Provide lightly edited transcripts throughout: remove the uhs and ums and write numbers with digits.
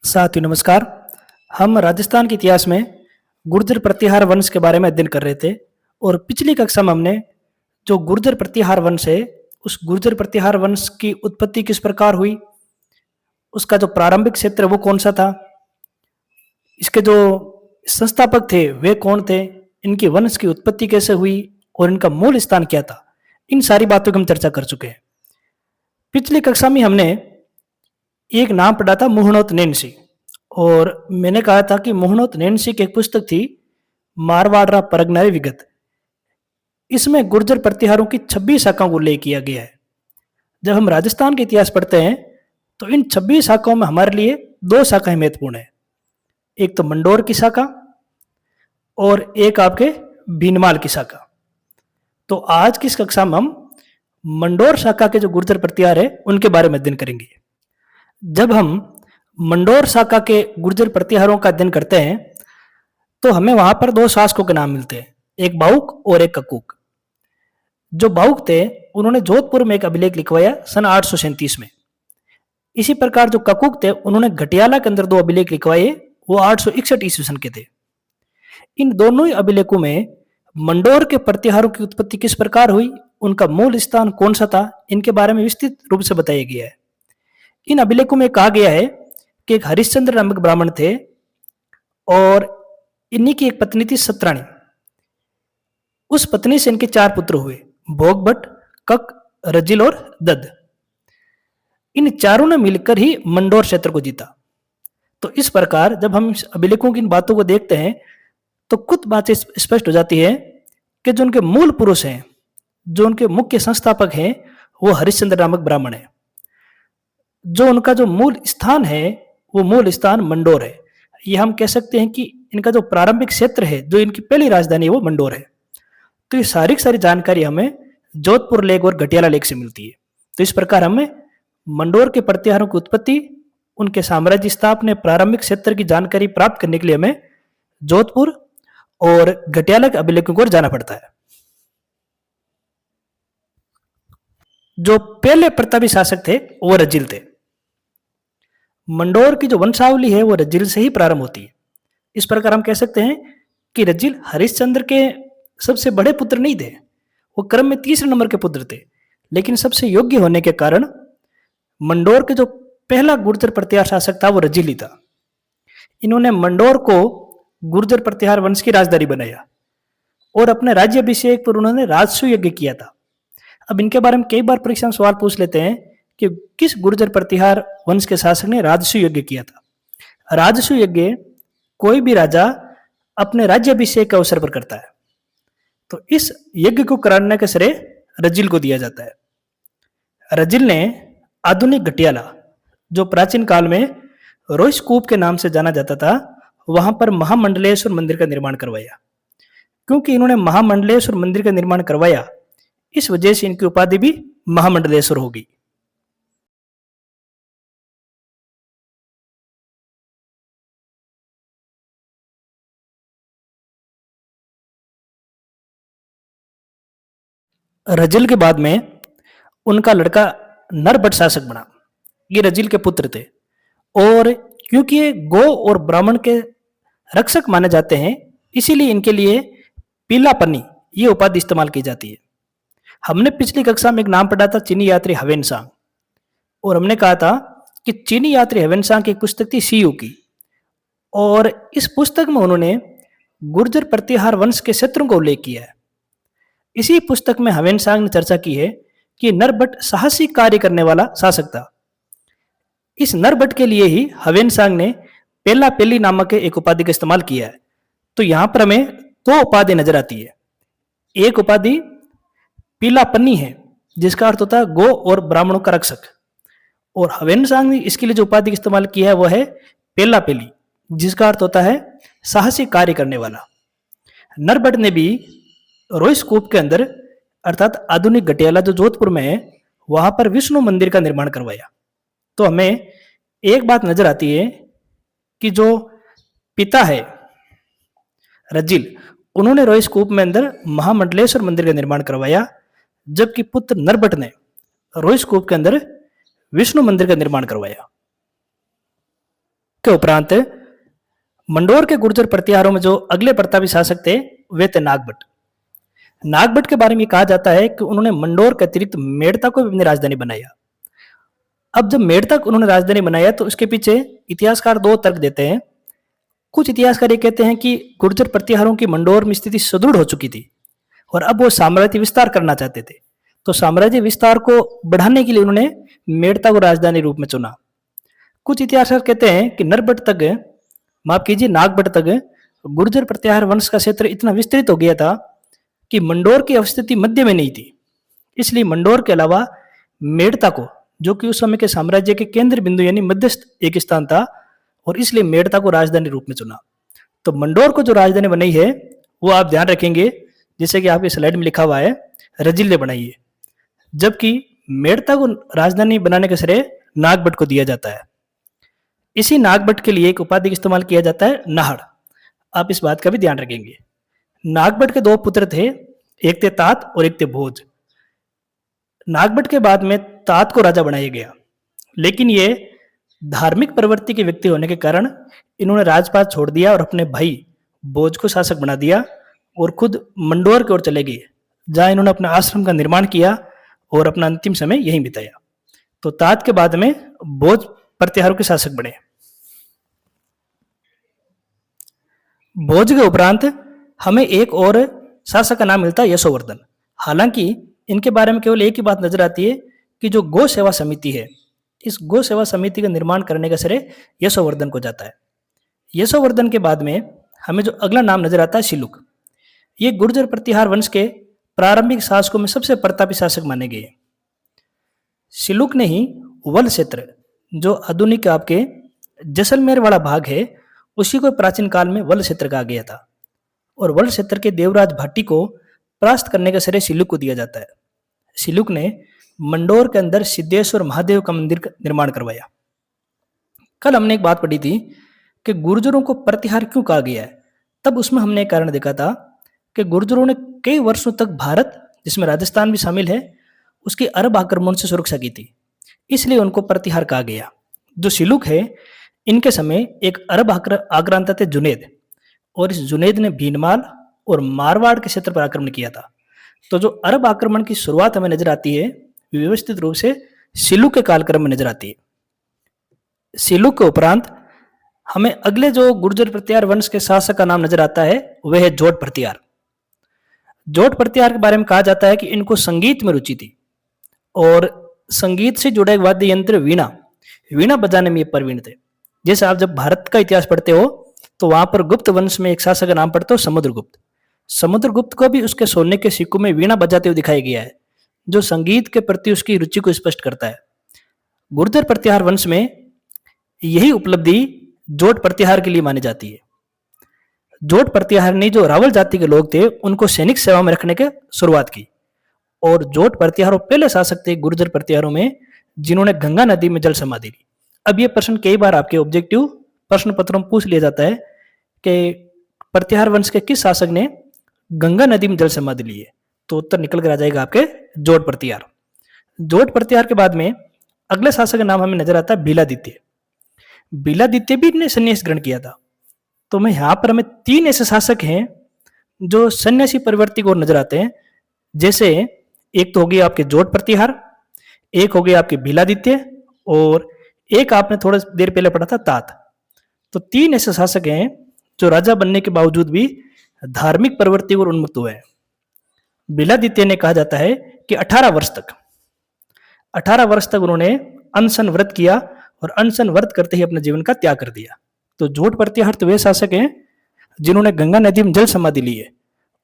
साथियों नमस्कार। हम राजस्थान के इतिहास में गुर्जर प्रतिहार वंश के बारे में अध्ययन कर रहे थे और पिछली कक्षा में हमने जो गुर्जर प्रतिहार वंश है उस गुर्जर प्रतिहार वंश की उत्पत्ति किस प्रकार हुई, उसका जो प्रारंभिक क्षेत्र है वो कौन सा था, इसके जो संस्थापक थे वे कौन थे, इनकी वंश की उत्पत्ति कैसे हुई और इनका मूल स्थान क्या था, इन सारी बातों की हम चर्चा कर चुके हैं। पिछली कक्षा में हमने एक नाम पढ़ा था मोहनोत नैनसी और मैंने कहा था कि मोहनोत नैनसी की एक पुस्तक थी मारवाड़ा परगनारे विगत। इसमें गुर्जर प्रतिहारों की 26 शाखाओं को उल्लेख किया गया है। जब हम राजस्थान के इतिहास पढ़ते हैं तो इन 26 शाखाओं में हमारे लिए दो शाखाएं महत्वपूर्ण है, एक तो मंडोर की शाखा और एक आपके भीनमाल की शाखा। तो आज की इस कक्षा में हम मंडोर शाखा के जो गुर्जर प्रतिहार है उनके बारे में अध्ययन करेंगे। जब हम मंडोर शाखा के गुर्जर प्रतिहारों का अध्ययन करते हैं तो हमें वहां पर दो शासकों के नाम मिलते हैं, एक बाहुक और एक ककूक। जो बाहुक थे उन्होंने जोधपुर में एक अभिलेख लिखवाया सन 837 में। इसी प्रकार जो ककूक थे उन्होंने घटियाला के अंदर दो अभिलेख लिखवाए, वो 861 ईस्वी सन के थे। इन दोनों ही अभिलेखों में मंडोर के प्रतिहारों की उत्पत्ति किस प्रकार हुई, उनका मूल स्थान कौन सा था, इनके बारे में विस्तृत रूप से बताया गया है। इन अभिलेखों में कहा गया है कि एक हरिश्चंद्र नामक ब्राह्मण थे और इन्हीं की एक पत्नी थी सत्राणी। उस पत्नी से इनके 4 पुत्र हुए, भोगभट, कक, रजिल और दद। इन चारों ने मिलकर ही मंडोर क्षेत्र को जीता। तो इस प्रकार जब हम इस अभिलेखों की इन बातों को देखते हैं तो कुछ बातें स्पष्ट हो जाती है कि जो उनके मूल पुरुष हैं, जो उनके मुख्य संस्थापक हैं, वो हरिश्चंद्र नामक ब्राह्मण है। जो उनका जो मूल स्थान है वो मूल स्थान मंडोर है। ये हम कह सकते हैं कि इनका जो प्रारंभिक क्षेत्र है, जो इनकी पहली राजधानी है, वो मंडोर है। तो ये सारी जानकारी हमें जोधपुर लेख और घटियाला लेख से मिलती है। तो इस प्रकार हमें मंडोर के प्रतिहारों की उत्पत्ति, उनके साम्राज्य स्थापना, प्रारंभिक क्षेत्र की जानकारी प्राप्त करने के लिए हमें जोधपुर और घटियाला के अभिलेखों को जाना पड़ता है। जो पहले प्रतापी शासक थे वो रजिल थे। मंडोर की जो वंशावली है वो रजिल से ही प्रारंभ होती है। इस प्रकार हम कह सकते हैं कि रजिल हरिश्चंद्र के सबसे बड़े पुत्र नहीं थे, वो क्रम में तीसरे नंबर के पुत्र थे, लेकिन सबसे योग्य होने के कारण मंडोर के जो पहला गुर्जर प्रतिहार शासक था वो रजिल ही था। इन्होंने मंडोर को गुर्जर प्रतिहार वंश की राजधानी बनाया और अपने राज्याभिषेक पर उन्होंने राजसू यज्ञ किया था। अब इनके बारे में कई बार परीक्षा में सवाल पूछ लेते हैं कि किस गुर्जर प्रतिहार वंश के शासक ने राजसू यज्ञ किया था। राजसू यज्ञ कोई भी राजा अपने राज्याभिषेक के अवसर पर करता है, तो इस यज्ञ को कराने का श्रेय रजिल को दिया जाता है। रजिल ने आधुनिक घटियाला, जो प्राचीन काल में रोहिस्कूप के नाम से जाना जाता था, वहां पर महामंडलेश्वर मंदिर का निर्माण करवाया। क्योंकि इन्होंने महामंडलेश्वर मंदिर का निर्माण करवाया, इस वजह से इनकी उपाधि भी महामंडलेश्वर हो गई। रजिल के बाद में उनका लड़का नरभट्ट शासक बना। ये रजिल के पुत्र थे और क्योंकि ये गौ और ब्राह्मण के रक्षक माने जाते हैं, इसीलिए इनके लिए पीलापन्नी ये उपाधि इस्तेमाल की जाती है। हमने पिछली कक्षा में एक नाम पढ़ा था चीनी यात्री हवेनसांग, और हमने कहा था कि चीनी यात्री हवेनसांग की एक पुस्तक थी सीयू की, और इस पुस्तक में उन्होंने गुर्जर प्रतिहार वंश के क्षेत्रों का उल्लेख किया है। इसी पुस्तक में हवेनसांग ने चर्चा की है कि नरभट्ट साहसी कार्य करने वाला शासक था। इस नरभट्ट के लिए ही हवेनसांग ने पेला पेली नामक एक उपाधि का इस्तेमाल किया है। तो यहां पर हमें दो उपाधि नजर आती है। एक उपाधि पीलापन्नी है, जिसका अर्थ होता है गो और ब्राह्मणों का रक्षक, और हवेनसांग ने इसके लिए जो उपाधि इस्तेमाल किया है वो है पेला पेली, जिसका अर्थ होता है साहसी कार्य करने वाला। नरभट्ट ने भी रोहिस्कूप के अंदर अर्थात आधुनिक घटियाला जो जोधपुर में है, वहां पर विष्णु मंदिर का निर्माण करवाया। तो हमें एक बात नजर आती है कि जो पिता है रजिल, उन्होंने रोहिस्कूप में अंदर महामंडलेश्वर मंदिर का निर्माण करवाया, जबकि पुत्र नरभट्ट ने रोहिस्कूप के अंदर विष्णु मंदिर का निर्माण करवाया। इसके उपरांत मंडोर के गुर्जर प्रतिहारों में जो अगले प्रतापी शासक थे वे थे नागभट्ट। नागभट्ट के बारे में कहा जाता है कि उन्होंने मंडोर के अतिरिक्त मेड़ता को भी अपनी राजधानी बनाया। अब जब मेड़ता को उन्होंने राजधानी बनाया तो उसके पीछे इतिहासकार दो तर्क देते हैं। कुछ इतिहासकार ये कहते हैं कि गुर्जर प्रतिहारों की मंडोर में स्थिति सुदृढ़ हो चुकी थी और अब वो साम्राज्य विस्तार करना चाहते थे, तो साम्राज्य विस्तार को बढ़ाने के लिए उन्होंने मेड़ता को राजधानी रूप में चुना। कुछ इतिहासकार कहते हैं कि नागभट्ट तक गुर्जर प्रतिहार वंश का क्षेत्र इतना विस्तृत हो गया था कि मंडोर की अवस्थिति मध्य में नहीं थी, इसलिए मंडोर के अलावा मेड़ता को, जो कि उस समय के साम्राज्य के केंद्र बिंदु यानी मध्यस्थ एक स्थान था, और इसलिए मेड़ता को राजधानी रूप में चुना। तो मंडोर को जो राजधानी बनाई है वो आप ध्यान रखेंगे, जैसे कि आपकी स्लाइड में लिखा हुआ है रजिल ने बनाई है, जबकि मेड़ता को राजधानी बनाने का श्रेय नागभट्ट को दिया जाता है। इसी नागभट्ट के लिए एक उपाधि का इस्तेमाल किया जाता है नाहड़। आप इस बात का भी ध्यान रखेंगे। नागभट्ट के दो पुत्र थे, एक थे तात और एक थे भोज। नागभट्ट के बाद में तात को राजा बनाया गया, लेकिन ये धार्मिक प्रवृत्ति के व्यक्ति होने के कारण इन्होंने राजपाट छोड़ दिया और अपने भाई भोज को शासक बना दिया और खुद मंडोर की ओर चले गए, जहां इन्होंने अपना आश्रम का निर्माण किया और अपना अंतिम समय यहीं बिताया। तो तात के बाद में भोज प्रतिहारों के शासक बने। भोज के उपरांत हमें एक और शासक का नाम मिलता है यशोवर्धन। हालांकि इनके बारे में केवल एक ही बात नजर आती है कि जो गौ सेवा समिति है, इस गौ सेवा समिति का निर्माण करने का श्रेय यशोवर्धन को जाता है। यशोवर्धन के बाद में हमें जो अगला नाम नजर आता है शिलुक। ये गुर्जर प्रतिहार वंश के प्रारंभिक शासकों में सबसे प्रतापी शासक माने गए। शिलुक ने ही वल क्षेत्र, जो आधुनिक आपके जैसलमेर वाला भाग है, उसी को प्राचीन काल में वल क्षेत्र कहा गया था, और वल क्षेत्र के देवराज भाटी को परास्त करने का श्रेय शिलुक को दिया जाता है। शिलुक ने मंडोर के अंदर सिद्धेश्वर महादेव का मंदिर का निर्माण करवाया। कल हमने एक बात पढ़ी थी कि गुर्जरों को प्रतिहार क्यों कहा गया है। तब उसमें हमने एक कारण देखा था कि गुर्जरों ने कई वर्षों तक भारत, जिसमें राजस्थान भी शामिल है, उसके अरब आक्रमण से सुरक्षा की थी, इसलिए उनको प्रतिहार कहा गया। जो शिलुक है, इनके समय एक अरब आक्रांता थे जुनेद, और इस जुनेद ने भीनमाल और मारवाड़ के क्षेत्र पर आक्रमण किया था। तो जो अरब आक्रमण की शुरुआत हमें नजर आती है, व्यवस्थित रूप से शिलुक के कालक्रम में नजर आती है। शिलुक के उपरांत हमें अगले जो गुर्जर प्रतिहार वंश के शासक का नाम नजर आता है वह है जोट प्रतिहार। जोट प्रतिहार के बारे में कहा जाता है कि इनको संगीत में रुचि थी और संगीत से जुड़ा एक वाद्य यंत्र वीणा बजाने में ये प्रवीण थे। जैसे आप जब भारत का इतिहास पढ़ते हो तो वहां पर गुप्त वंश में एक शासक का नाम पढ़ते हो समुद्रगुप्त। समुद्रगुप्त को भी उसके सोने के सिक्कों में वीणा बजाते हुए दिखाया गया है, जो संगीत के प्रति उसकी रुचि को स्पष्ट करता है। गुर्जर प्रतिहार वंश में यही उपलब्धि जोट प्रतिहार के लिए मानी जाती है। जोट प्रतिहार ने जो रावल जाति के लोग थे उनको सैनिक सेवा में रखने की शुरुआत की, और जोट प्रतिहारों पहले शासक थे गुर्जर प्रतिहारों में जिन्होंने गंगा नदी में जल समाधि ली। अब ये प्रश्न कई बार आपके ऑब्जेक्टिव प्रश्न पत्रों में पूछ लिया जाता है कि प्रतिहार वंश के किस शासक ने गंगा नदी में जल समाधि ली है, तो उत्तर निकल कर आ जाएगा आपके जोट प्रतिहार। जोट प्रतिहार के बाद में अगले शासक का नाम हमें नजर आता है बीलादित्य। बीलादित्य भी ने संन्यास ग्रहण किया था। तो मैं यहाँ पर हमें 3 ऐसे शासक हैं जो सन्यासी प्रवृत्ति को नजर आते हैं। जैसे एक तो हो गया आपके जोट प्रतिहार, एक हो गया आपके बीलादित्य, और एक आपने थोड़ा देर पहले पढ़ा था तात। तो 3 ऐसे शासक हैं जो राजा बनने के बावजूद भी धार्मिक प्रवृत्ति को उन्मुक्त हुए हैं। बीलादित्य ने कहा जाता है कि 18 वर्ष तक उन्होंने अनशन व्रत किया और अनशन व्रत करते ही अपने जीवन का त्याग कर दिया। तो जोट प्रतिहार तो वे शासक हैं जिन्होंने गंगा नदी में जल समाधि ली है,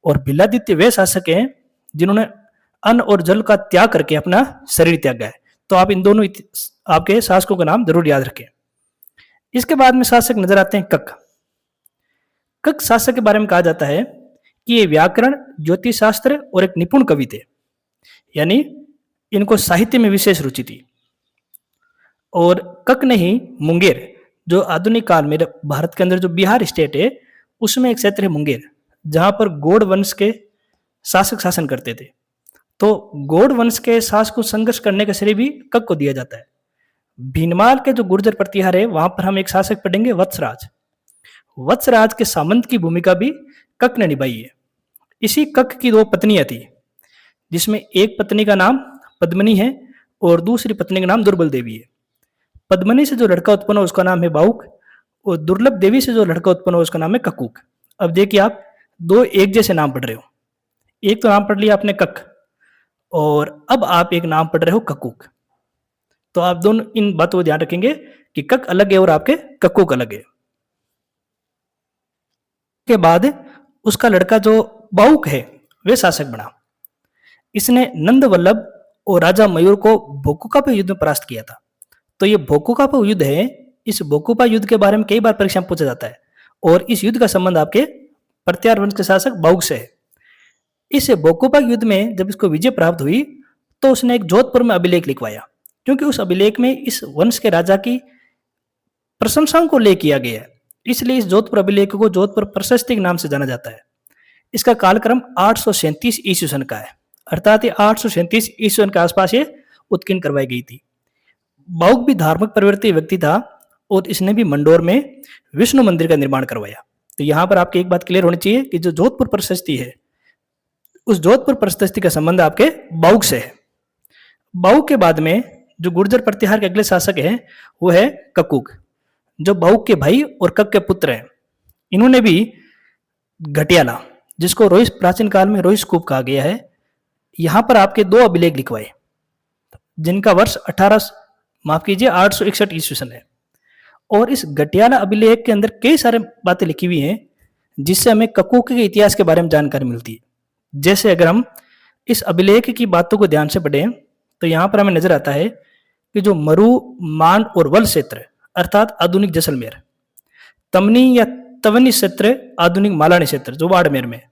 और बीलादित्य वे शासक हैं जिन्होंने अन्न और जल का त्याग करके अपना शरीर त्यागा है। तो आप इन दोनों आपके शासकों का नाम जरूर याद रखें। इसके बाद में शासक नजर आते हैं कक। कक शासक के बारे में कहा जाता है कि ये व्याकरण, ज्योतिष शास्त्र और एक निपुण कवि थे, यानी इनको साहित्य में विशेष रुचि थी। और कक ने ही मुंगेर, जो आधुनिक काल में भारत के अंदर जो बिहार स्टेट है उसमें एक क्षेत्र है मुंगेर, जहां पर गौड़ वंश के शासक शासन करते थे। तो गौड़ वंश के शासक को संघर्ष करने का श्रेय भी कक को दिया जाता है। भीनमाल के जो गुर्जर प्रतिहार है वहां पर हम एक शासक पढ़ेंगे वत्सराज। वत्सराज के सामंत की भूमिका भी कक ने निभाई है। इसी कक की दो पत्नियां थी, जिसमें एक पत्नी का नाम पद्मिनी है और दूसरी पत्नी का नाम दुर्बल देवी है। पद्मिनी से जो लड़का उत्पन्न हो उसका नाम है बाउक, और दुर्लभ देवी से जो लड़का उत्पन्न हो उसका नाम है ककूक। अब देखिए, आप दो एक जैसे नाम पढ़ रहे हो। एक तो नाम पढ़ लिया आपने कक, और अब आप एक नाम पढ़ रहे हो ककूक। तो आप दोनों इन बातों को ध्यान रखेंगे कि कक अलग है और आपके ककूक अलग है। के बाद उसका लड़का जो बाउक है वे शासक बना। इसने नंद वल्लभ और राजा मयूर को भोकुकापा युद्ध में परास्त किया था। तो ये भोकुकापा युद्ध है। इस भोकुपा युद्ध के बारे में कई बार परीक्षा में पूछा जाता है, और इस युद्ध का संबंध आपके प्रत्यार वंश के शासक बाउक से है। इस भोकुपा युद्ध में जब इसको विजय प्राप्त हुई तो उसने एक जोधपुर में अभिलेख लिखवाया, क्योंकि उस अभिलेख में इस वंश के राजा की प्रशंसाओं को ले किया गया है। इसलिए इस जोधपुर अभिलेख को जोधपुर प्रशस्ति के नाम से जाना जाता है। इसका कालक्रम 837 ईस्वी सन का है, अर्थात 837 ईस्वी सन के आसपास ये उत्कीर्ण करवाई गई थी। बाउक भी धार्मिक प्रवृत्ति व्यक्ति था, और इसने भी मंडोर में विष्णु मंदिर का निर्माण करवाया। तो यहाँ पर आपकी एक बात क्लियर होनी चाहिए कि जो जोधपुर प्रशस्ति है, उस जोधपुर प्रशस्ति का संबंध आपके बाउक से है। बाउक के बाद में जो गुर्जर प्रतिहार के अगले शासक हैं वो है ककूक, जो बाउक के भाई और कक के पुत्र हैं। इन्होंने भी घटियाला, जिसको रोहिस प्राचीन काल में रोहिस कूप कहा गया है, यहाँ पर आपके दो अभिलेख लिखवाए, जिनका वर्ष 861 ईस्वी सन है। और इस घटियाला अभिलेख के अंदर कई सारे बातें लिखी हुई हैं, जिससे हमें ककूक के इतिहास के बारे में जानकारी मिलती है। जैसे अगर हम इस अभिलेख की बातों को ध्यान से पढ़ें तो यहाँ पर हमें नजर आता है कि जो मरु, मांड और वल क्षेत्र अर्थात आधुनिक जैसलमेर, तमनी या तवनी क्षेत्र आधुनिक मालानी क्षेत्र जो बाड़मेर में,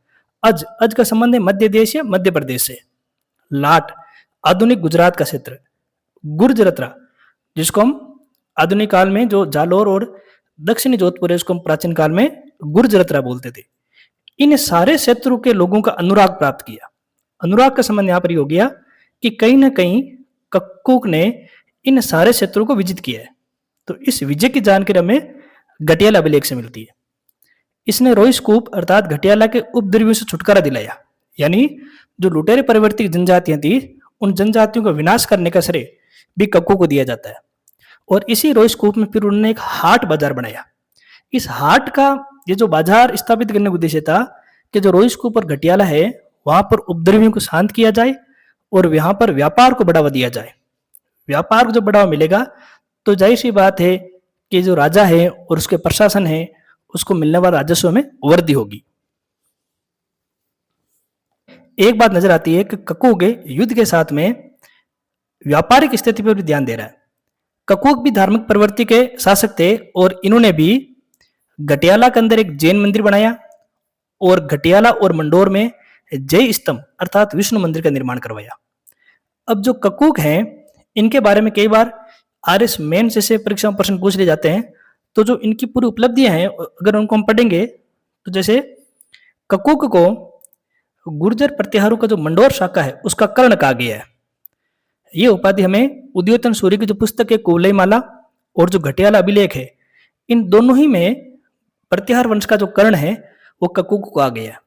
अज का संबंध है मध्य देश या मध्य प्रदेश से, लाट आधुनिक गुजरात का क्षेत्र, गुर्जरत्रा जिसको हम आधुनिक काल में जो जालोर और दक्षिणी जोधपुर है उसको हम प्राचीन काल में गुर्जरत्रा बोलते थे। इन सारे क्षेत्रों के लोगों का अनुराग प्राप्त किया। अनुराग का संबंध यहाँ पर हो गया कि कहीं ना कहीं ककूक ने इन सारे क्षेत्रों को विजित किया है। तो इस विजय की जानकारी हमें घटियाला अभिलेख से मिलती है। इसने रोहिस कूप अर्थात घटियाला के उपद्रवियों से छुटकारा दिलाया, यानी जो लुटेरे परिवर्तित जनजातियां थी उन जनजातियों का विनाश करने का श्रेय भी कक्कू को दिया जाता है। और इसी रोहिस कूप में फिर उन्होंने एक हाट बाजार बनाया। इस हाट का ये जो बाजार स्थापित करने का उद्देश्य था कि जो रोहिस कूप और घटियाला है वहां पर उपद्रवियों को शांत किया जाए और यहाँ पर व्यापार को बढ़ावा दिया जाए। व्यापार को जब बढ़ावा मिलेगा तो जाहिर सी बात है कि जो राजा है और उसके प्रशासन है उसको मिलने वाला राजस्व में वृद्धि होगी। एक बात नजर आती है कि ककूक युद्ध के साथ में व्यापारिक स्थिति पर भी ध्यान दे रहा है। ककूक भी धार्मिक प्रवृत्ति के शासक थे और इन्होंने भी घटियाला के अंदर एक जैन मंदिर बनाया और घटियाला और मंडोर में जय स्तंभ अर्थात विष्णु मंदिर का निर्माण करवाया। अब जो ककूक हैं इनके बारे में कई बार आरएस मेन जैसे परीक्षा में प्रश्न पूछ लिए जाते हैं। तो जो इनकी पूरी उपलब्धियां हैं अगर उनको हम पढ़ेंगे तो जैसे ककूक को गुर्जर प्रतिहारों का जो मंडोर शाखा है उसका कर्ण कहा गया है। ये उपाधि हमें उद्योतन सूर्य की जो पुस्तक है कुवलई माला और जो घटियाला अभिलेख है इन दोनों ही में प्रतिहार वंश का जो कर्ण है वो ककूक को कहा गया है।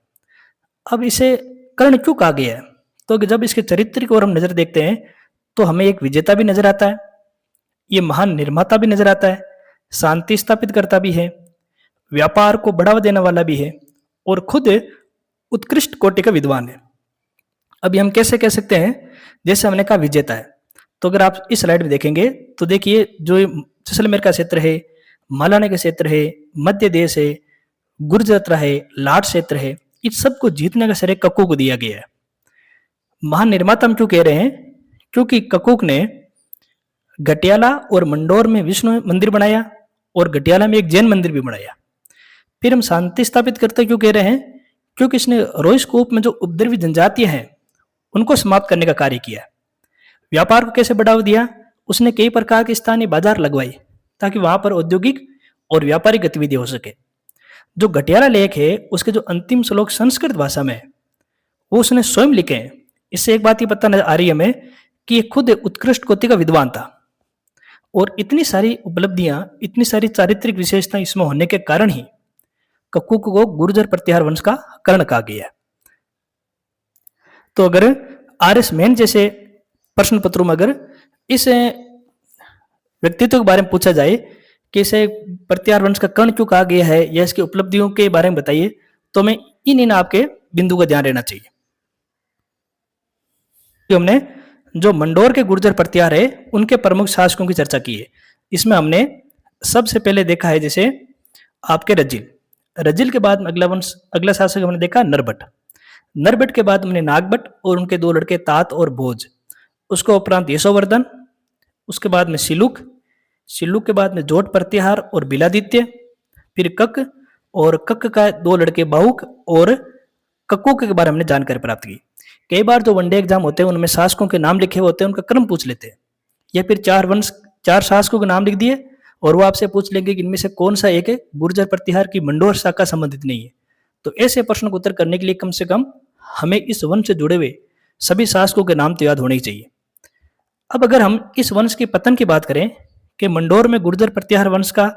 अब इसे कर्ण क्यों कहा गया है? तो जब इसके चरित्र की ओर हम नजर देखते हैं तो हमें एक विजेता भी नजर आता है, ये महान निर्माता भी नजर आता है, शांति स्थापित करता भी है, व्यापार को बढ़ावा देने वाला भी है और खुद उत्कृष्ट कोटि का विद्वान है। अभी हम कैसे कह सकते हैं जैसे हमने कहा विजेता है। तो अगर आप इस स्लाइड में देखेंगे तो देखिए जो जैसलमेर का क्षेत्र है, मालाने का क्षेत्र है, मध्य देश है, गुर्जरत्रा है, लाट क्षेत्र है, इस सब को जीतने का श्रेय ककूक को दिया गया है। महान निर्माता हम क्यों कह रहे हैं? क्योंकि ककूक ने घटियाला और मंडोर में विष्णु मंदिर बनाया और घटियाला में एक जैन मंदिर भी बनाया। फिर हम शांति स्थापित करते क्यों कह रहे हैं? क्योंकि इसने रोहिस कूप में जो उपद्रवी जनजातियां हैं उनको समाप्त करने का कार्य किया। व्यापार को कैसे बढ़ावा दिया? उसने कई प्रकार के स्थानीय बाजार लगवाए ताकि वहां पर औद्योगिक और व्यापारिक गतिविधि हो सके। जो घटियाला लेख है उसके जो अंतिम श्लोक संस्कृत भाषा में वो उसने स्वयं लिखे हैं। इससे एक बात ही पता आ रही है हमें कि ये खुद उत्कृष्ट कोटि का विद्वान था और इतनी सारी उपलब्धियां, इतनी सारी चारित्रिक विशेषताएं इसमें होने के कारण ही कक्कूक को गुर्जर प्रत्याहार वंश का कर्ण कहा गया है। तो अगर आर.एस. मेन जैसे प्रश्न पत्रों में अगर इस व्यक्तित्व के बारे में पूछा जाए कि इसे प्रत्याहार वंश का कर्ण क्यों कहा गया है या इसकी उपलब्धियों के बारे में बताइए, तो हमें इन आपके बिंदु का ध्यान रहना चाहिए। हमने जो मंडोर के गुर्जर प्रत्याहार है उनके प्रमुख शासकों की चर्चा की है। इसमें हमने सबसे पहले देखा है जैसे आपके रजिल। रजिल के बाद अगला शासक हमने देखा नरबट। नरबट के बाद हमने नागबट और उनके दो लड़के तात और भोज। उसको उपरांत यशोवर्धन, उसके बाद में सिलुक, सिलुक के बाद में जोट प्रत्याहार और बिलादित्य, फिर कक, और कक का दो लड़के बाहुक और कक्कूक के बारे में हमने जानकारी प्राप्त की। कई बार जो वनडे एग्जाम होते हैं उनमें शासकों के नाम लिखे हुए होते हैं, उनका क्रम पूछ लेते हैं, या फिर चार शासकों के नाम लिख दिए और वो आपसे पूछ लेंगे कि इनमें से कौन सा एक है गुर्जर प्रत्याहार की मंडोर शाखा संबंधित नहीं है। तो ऐसे प्रश्न को उत्तर करने के लिए कम से कम हमें इस वंश से जुड़े हुए सभी शासकों के नाम तो याद होने ही चाहिए। अब अगर हम इस वंश के पतन की बात करें कि मंडोर में गुर्जर प्रत्याहार वंश का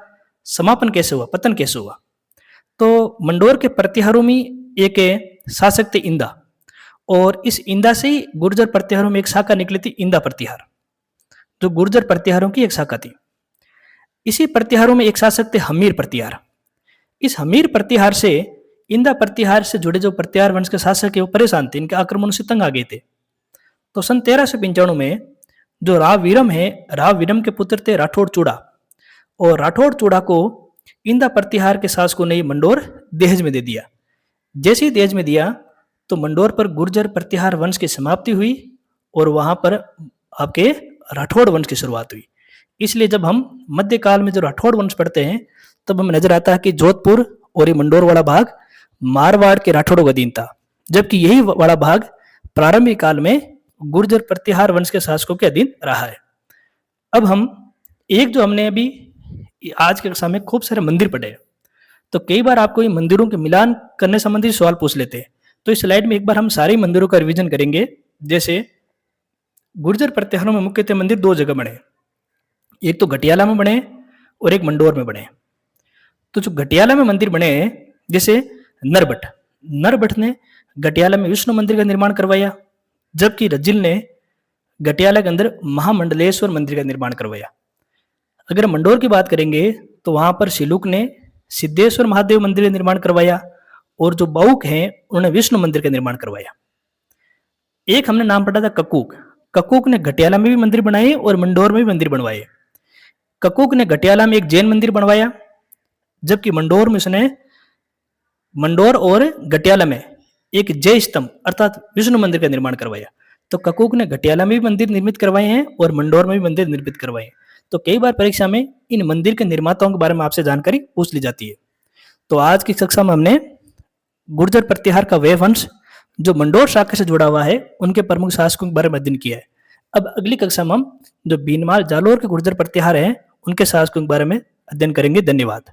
समापन कैसे हुआ, पतन कैसे हुआ, तो मंडोर के प्रत्याहारों में एक शासक थे इंदा, और इस इंदा से ही गुर्जर प्रत्याहारों में एक शाखा निकली थी, इंदा प्रत्याहार, जो गुर्जर प्रत्याहारों की एक शाखा थी। इसी प्रत्याहारों में एक शासक थे हमीर प्रत्याहार। इस हमीर प्रत्याहार से इंदा प्रत्याहार से जुड़े जो प्रत्याहार वंश के शासक है वो परेशान थे, इनके आक्रमण से तंग आ गए थे। तो सन 1395 में जो राव वीरम है, राव वीरम के पुत्र थे राठौड़ चूड़ा, और राठौड़ चूड़ा को इंदा प्रत्याहार के शासकों ने मंडोर दहेज में दे दिया। जैसे ही दहेज में दिया तो मंडोर पर गुर्जर प्रत्याहार वंश की समाप्ति हुई और वहां पर आपके राठौड़ वंश की शुरुआत हुई। इसलिए जब हम मध्यकाल में जो राठौड़ वंश पढ़ते हैं तब हमें नजर आता है कि जोधपुर और ये मंडोर वाला भाग मारवाड़ के राठौड़ों का अधीन था, जबकि यही वाला भाग प्रारंभिक काल में गुर्जर प्रत्याहार वंश के शासकों के अधीन रहा है। अब हम जो हमने अभी आज के कक्षा में खूब सारे मंदिर पढ़े, तो कई बार आपको ये मंदिरों के मिलान करने संबंधी सवाल पूछ लेते हैं। तो इस स्लाइड में एक बार हम सारे मंदिरों का रिवीजन करेंगे। जैसे गुर्जर प्रत्याहारों में मुख्यतः मंदिर दो जगह बने, एक तो घटियाला में बने और एक मंडोर में बने। तो जो घटियाला में मंदिर बने, जैसे नरबट ने घटियाला में विष्णु मंदिर का निर्माण करवाया, जबकि रजिल ने घटियाला के अंदर महामंडलेश्वर मंदिर का निर्माण करवाया। अगर मंडोर की बात करेंगे तो वहां पर सिलुक ने सिद्धेश्वर महादेव मंदिर का निर्माण करवाया, और जो बाहुक हैं उन्होंने विष्णु मंदिर का निर्माण करवाया। एक हमने नाम पढ़ा था कक्कूक। कक्कूक ने घटियाला में भी मंदिर बनाए और मंडोर में भी मंदिर बनवाए। कक्कूक ने घटियाला में एक जैन मंदिर बनवाया, जबकि मंडोर में उसने मंडोर और घटियाला में एक जय स्तंभ अर्थात विष्णु मंदिर का निर्माण करवाया। तो कक्कूक ने घटियाला में भी मंदिर निर्मित करवाए हैं और मंडोर में भी मंदिर निर्मित करवाए हैं। तो कई बार परीक्षा में इन मंदिर के निर्माताओं के बारे में आपसे जानकारी पूछ ली जाती है। तो आज की कक्षा में हमने गुर्जर प्रत्याहार का वह वंश जो मंडोर शाखा से जुड़ा हुआ है उनके प्रमुख शासकों के बारे में अध्ययन किया है। अब अगली कक्षा में हम जो बीनमाल जालोर के गुर्जर प्रत्याहार हैं उनके शासकों के बारे में अध्ययन करेंगे। धन्यवाद।